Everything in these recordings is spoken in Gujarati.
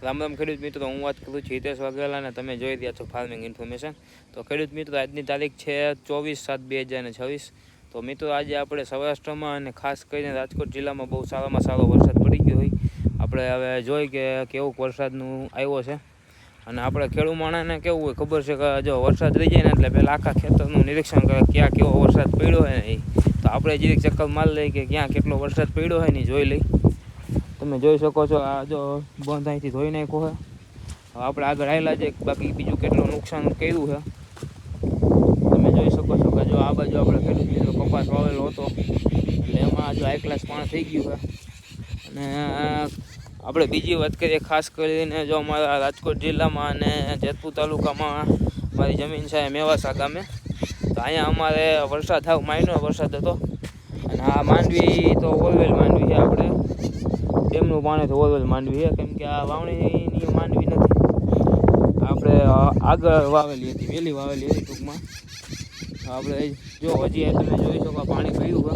રામ રામ ખેડૂત મિત્રો, હું વાત કરું છું હિતેશ વાઘેલા અને તમે જોઈ રહ્યા છો ફાર્મિંગ ઇન્ફોર્મેશન. તો ખેડૂત મિત્રો, આજની તારીખ છે 24/7/2026. તો મિત્રો, આજે આપણે સૌરાષ્ટ્રમાં અને ખાસ કરીને રાજકોટ જિલ્લામાં બહુ સારામાં સારો વરસાદ પડી ગયો હોય. આપણે હવે જોઈ કે કેવું વરસાદનું આવ્યો છે. અને આપણે ખેડૂત માણસને કેવું હોય ખબર છે કે જો વરસાદ રહી જાય ને એટલે પહેલાં આખા ખેતરનું નિરીક્ષણ કરે ક્યાં કેવો વરસાદ પડ્યો હોય ને. તો આપણે જે ચક્કર માર લઈએ કે ક્યાં કેટલો વરસાદ પડ્યો હોય ને જોઈ લઈ. તમે જોઈ શકો છો, આ જો બંધ અહીંથી ધોઈ નાખ્યો છે. આપણે આગળ આવેલા છે, બાકી બીજું કેટલું નુકસાન કર્યું છે તમે જોઈ શકો છો. કે જો આ બાજુ આપણે ખેડૂત મિત્રો કપાસ વાવેલો હતો એટલે એમાં જો હાઈ ક્લાસ પાણી થઈ ગયું છે. અને આપણે બીજી વાત કરીએ, ખાસ કરીને જો અમારા રાજકોટ જિલ્લામાં અને જેતપુર તાલુકામાં મારી જમીન છે મેવાસા ગામે. તો અહીંયા અમારે વરસાદ થાવ માઇનો વરસાદ હતો. અને આ માંડવી તો ઓલવેલ માંડવી છે, આપણે ડેમનું પાણી તો ઓલવેલ માંડવી છે, કેમ કે આ વાવણીની માંડવી નથી, આપણે આગળ વાવેલી હતી, વહેલી વાવેલી હતી ટૂંકમાં. આપણે જો હજી તમે જોઈ શકો પાણી પડ્યું છે.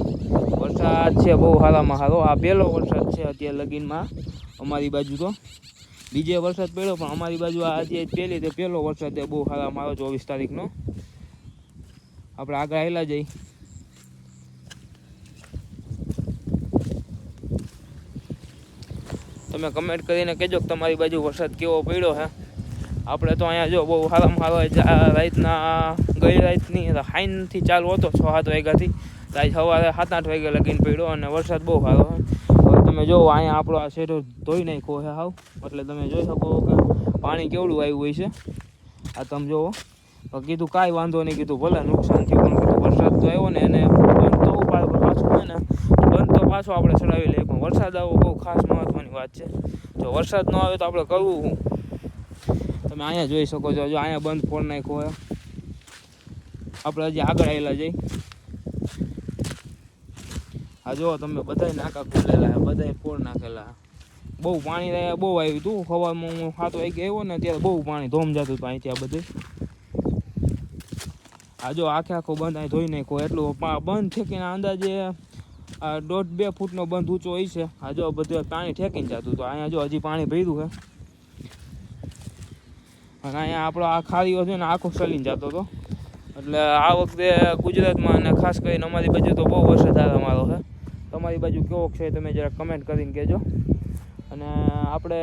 વરસાદ છે બહુ સારામાં સારો. આ પહેલો વરસાદ છે અત્યારે લગીનમાં અમારી બાજુ. તો બીજે વરસાદ પડ્યો પણ અમારી બાજુ આજે પહેલો વરસાદ છે બહુ સારામાં સારો 24 તારીખનો. આપણે આગળ આવેલા જઈ. તમે કમેન્ટ કરીને કહેજો કે તમારી બાજુ વરસાદ કેવો પડ્યો છે. આપણે તો અહીંયા જો બહુ સારામાં સારો રાતના ગઈ રાતની હાઈનથી ચાલુ હતો 6-7 વાગ્યાથી આજ સવારે 7-8 વાગ્યા લગીને પડ્યો અને વરસાદ બહુ સારો છે. હવે તમે જુઓ અહીંયા આપણો આ શેરો ધોઈ નાખ્યો છે હાવ, એટલે તમે જોઈ શકો કે પાણી કેવડું આવ્યું હોય છે. આ તમે જુઓ. કીધું કાંઈ વાંધો નહીં, કીધું ભલે નુકસાન થયું પણ કીધું વરસાદ તો આવ્યો ને એને બંધ તો પાછું હોય ને બંધ તો પાછો આપણે ચડાવી લઈએ, પણ વરસાદ આવવો બહુ ખાસ મહત્ત્વની વાત છે. જો વરસાદ ન આવે તો આપણે કરવું શું? તમે અહીંયા જોઈ શકો છો, જો અહીંયા બંધ ફોડ નાખ્યો હોય. આપણે હજી આગળ આવેલા જઈ. હા જો તમે બધાય નાકા ખોલેલા છે, બધાય ફોડ નાખેલા. બહુ પાણી બહુ આવ્યું હતું સવારમાં. હું 7 વાગે આવ્યો ને ત્યારે બહુ પાણી ધોમ જતું હતું અહીંથી આ બધું. આ જો આખો બંધ અહીં ધોઈ નાખ્યો, એટલું બંધ ઠેકીને અંદાજે 1.5-2 ફૂટનો બંધ ઊંચો હોય છે. આ જો બધું પાણી ઠેકીને જતું હતું. અહીંયા જો હજી પાણી ભર્યું છે. અને અહીંયા આપણો આ ખારીઓ છે ને આખો સલીને જતો હતો. એટલે આ વખતે ગુજરાતમાં અને ખાસ કરીને અમારી બાજુ તો બહુ વરસાદ અમારો છે. તમારી બાજુ કેવો છે તમે જરા કમેન્ટ કરીને કહેજો. અને આપણે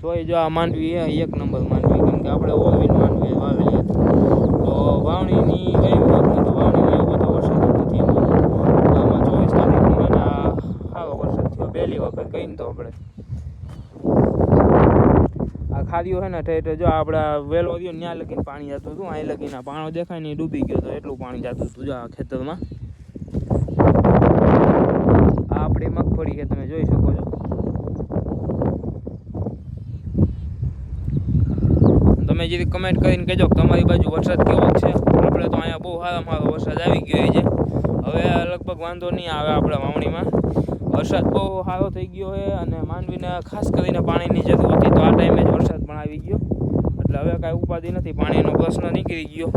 જોઈ જો આ માંડવી એક નંબર માંડવી, કેમ કે આપણે ઓલવીન માંડવી વાવેલી હતી. તો વાવણીની કઈ વાત નથી, તો વાવણીમાં એવો બધો વરસાદ નથી. આમાં 24 તારીખમાં સારો વરસાદ થયો પહેલી વખત કહીને. તો આપણે આ ખારીઓ છે ને ઠેઠ જો આપણે વેલો રહ્યો ત્યાં લગીને પાણી જતું હતું. અહીં લગીને પાણો દેખાય ને ડૂબી ગયો તો એટલું પાણી જતું હતું જો આ ખેતરમાં. આ આપણી મગફળી છે, તમે જોઈ શકો છો. તમે જે કમેન્ટ કરીને કહેજો કે તમારી બાજુ વરસાદ કેવો છે. આપણે તો અહીંયા બહુ સારામાં સારો વરસાદ આવી ગયો છે. હવે લગભગ વાંધો નહીં આવે આપણે વાવણીમાં. વરસાદ બહુ સારો થઈ ગયો છે અને માંડવીને ખાસ કરીને પાણીની જરૂર હતી, તો આ ટાઈમે જ વરસાદ પણ આવી ગયો. એટલે હવે કાંઈ ઉપાધિ નથી, પાણીનો પ્રશ્ન નીકળી ગયો.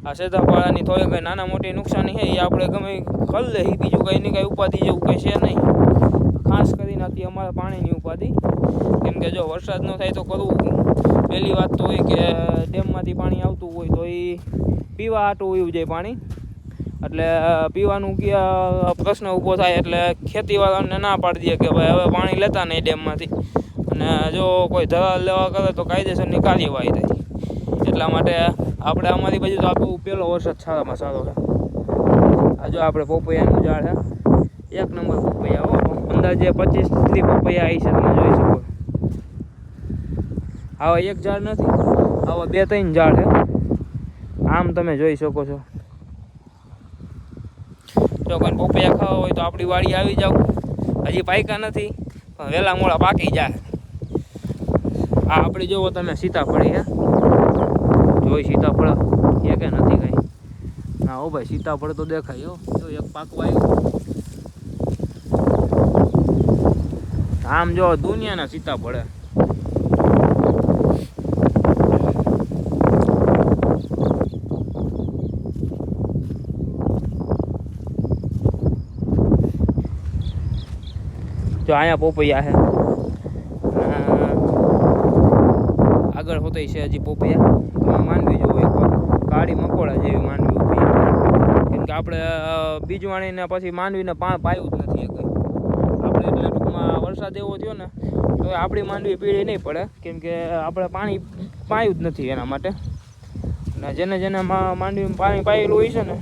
આ સેતાપાળાની થોડી કંઈ નાના મોટી નુકસાની છે એ આપણે ગમે કરી લઈએ, બીજું કંઈ નહીં, કાંઈ ઉપાધિ જેવું કંઈ છે નહીં. ખાસ કરીને હતી અમારે પાણીની ઉપાધિ, કેમ કે જો વરસાદ ન થાય તો કરવું. પહેલી વાત તો હોય કે ડેમમાંથી પાણી આવતું હોય તો એ પીવા હાટું વયું જાય પાણી, એટલે પીવાનું પ્રશ્ન ઊભો થાય. એટલે ખેતીવાળાને ના પાડી દે કે ભાઈ હવે પાણી લેતા નહીં ડેમમાંથી, અને જો કોઈ ધરાર લેવા કરે તો કાયદેસરની કાર્યવાહી થાય. એટલા માટે આપણે અમારી બાજુ તો આપણો પહેલો વરસાદ સારામાં સારો છે. આ જો આપણે પોપૈયાનું ઝાડ છે, એક નંબર પોપૈયા. અંદાજે 25-30 પપૈયા આવી છે, તમે જોઈ શકો. આવા એક ઝાડ નથી, આવા 2-3 ઝાડ છે. આમ તમે જોઈ શકો છો. જો કોઈ પપૈયા ખાવા હોય તો આપણી વાડી આવી જાવ. હજી પાક્યા નથી પણ વહેલા મોડા પાકી જાય. આ આપણી જોવો તમે સીતાફળી છે, જોઈ સીતાફળ એ કે નથી કઈ. ના હો ભાઈ, સીતાફળ તો દેખાય. જો એક પાકવા આવ્યું. આમ જો દુનિયાના સીતાફળ. જો અહીંયા પોપૈયા છે. આગળ હોતી છે હજી પોપૈયા. તમે માંડવી જોવો એકવાર, કાળી મકોડા જેવી માંડવી ઊભી. કેમ કે આપણે બીજ વાણીને પછી માંડવીને પાયું જ નથી કંઈ આપણે. એટલે ટૂંકમાં વરસાદ એવો થયો ને તો આપણી માંડવી પીળી નહીં પડે, કેમ કે આપણે પાણી પાયું જ નથી એના માટે. અને જેને જેને માંડવીમાં પાણી પાયેલું હોય છે ને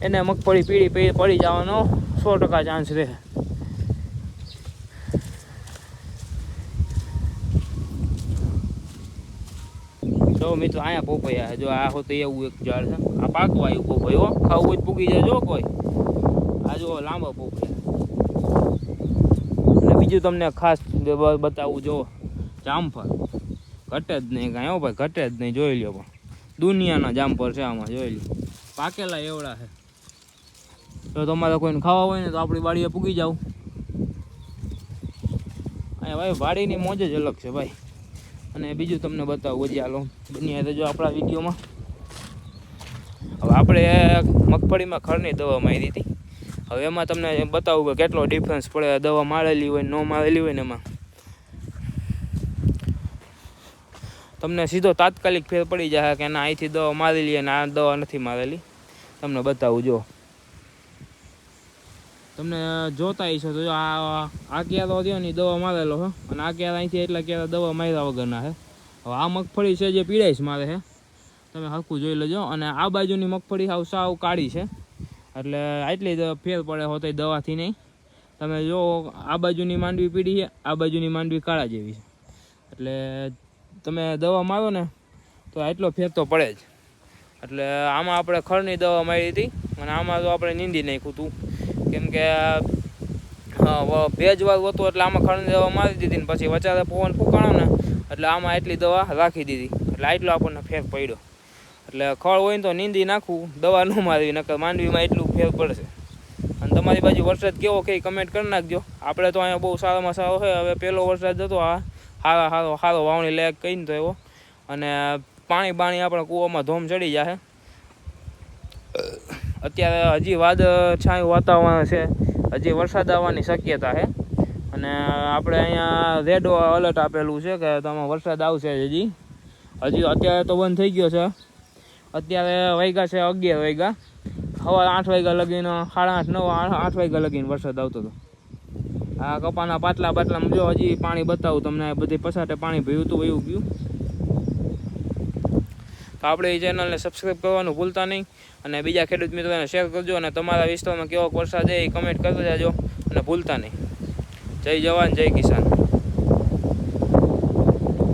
એને મગફળી પીળી પડી જવાનો 100% ચાન્સ રહે. જો મિત્રો અહીંયા પોપૈયા જો આ હોતું એવું એક ઝાડ છે. આ પાકવા આવ્યું પોપૈયો, ખાવું હોય પૂગી જાય જો કોઈ. આ જો લાંબા પોપૈયા. અને બીજું તમને ખાસ બતાવું, જો જામફળ ઘટે જ નહીં કાંઈ. હો ભાઈ, ઘટે જ નહીં, જોઈ લ્યો. પણ દુનિયાના જામફળ છે આમાં, જોઈ લ્યો. પાકેલા એવડા છે. તો તમારે કોઈને ખાવા હોય ને તો આપણી વાડીએ પૂગી જાવ. અહીંયા ભાઈ વાડીની મોજ જ અલગ છે ભાઈ. અને બીજું તમને બતાવું હજી હાલો બન્યા જો આપણા વિડીયોમાં. હવે આપણે મગફળીમાં ખરની દવા મારી હતી. હવે એમાં તમને બતાવું કે કેટલો ડિફરન્સ પડે દવા મારેલી હોય ન મારેલી હોય ને એમાં. તમને સીધો તાત્કાલિક ફેર પડી જાય કે ના અહીંથી દવા મારેલી અને આ દવા નથી મારેલી. તમને બતાવું જો, તમને જોતા હશો તો આ ક્યારો થયો ને દવા મારેલો છે, અને આ ક્યારા અહીંથી એટલા ક્યારા દવા માર્યા વગરના છે. હવે આ મગફળી છે જે પીળાઈશ મારે છે, તમે હરખું જોઈ લેજો. અને આ બાજુની મગફળી સાવ કાળી છે, એટલે આટલી ફેર પડે હોતો દવાથી નહીં. તમે જો આ બાજુની માંડવી પીળી છે, આ બાજુની માંડવી કાળા જેવી છે. એટલે તમે દવા મારો ને તો આટલો ફેર તો પડે જ. એટલે આમાં આપણે ખરની દવા મારી હતી, અને આમાં તો આપણે નીંદી નાખ્યું હતું. કેમ કે ભેજવાર હતું એટલે આમાં ખરની દવા મારી દીધી ને પછી વધારે પવન ફૂંકાણો ને એટલે આમાં એટલી દવા રાખી દીધી. એટલે આટલો આપણને ફેર પડ્યો. એટલે ખળ હોય ને તો નીંદી નાખવું, દવા ન મારવી, નકર માંડવીમાં એટલું ફેર પડશે. અને તમારી બાજુ વરસાદ કેવો કે કમેન્ટ કરી નાખજો. આપણે તો અહીંયા બહુ સારામાં સારો છે. હવે પહેલો વરસાદ હતો આ સારો વાવણી લાયક કહીને તો એવો. અને પાણી આપણા કૂવામાં ધોમ ચડી જાય. અત્યારે હજી વાદળછાયું વાતાવરણ છે, હજી વરસાદ આવવાની શક્યતા છે. અને આપણે અહીંયા રેડ એલર્ટ આપેલું છે કે તમે વરસાદ આવશે. હજી અત્યારે તો બંધ થઈ ગયો છે. અત્યારે વાગ્યા છે 11 વાગ્યા, સવારે 8 વાગ્યા લગીને 8:30 9 8 વાગ્યા લગીને વરસાદ આવતો હતો. આ કપાના પાટલામાં જો હજી પાણી બતાવું તમને, બધી પસાટે પાણી ભર્યું હતું એવું ગયું. તો આપણે એ ચેનલને સબસ્ક્રાઈબ કરવાનું ભૂલતા નહીં. અને બીજા ખેડૂત મિત્રોને શેર કરજો. અને તમારા વિસ્તારમાં કેવો વરસાદ છે એ કમેન્ટ કરતા જાજો અને ભૂલતા નહીં. જય જવાન જય કિસાન.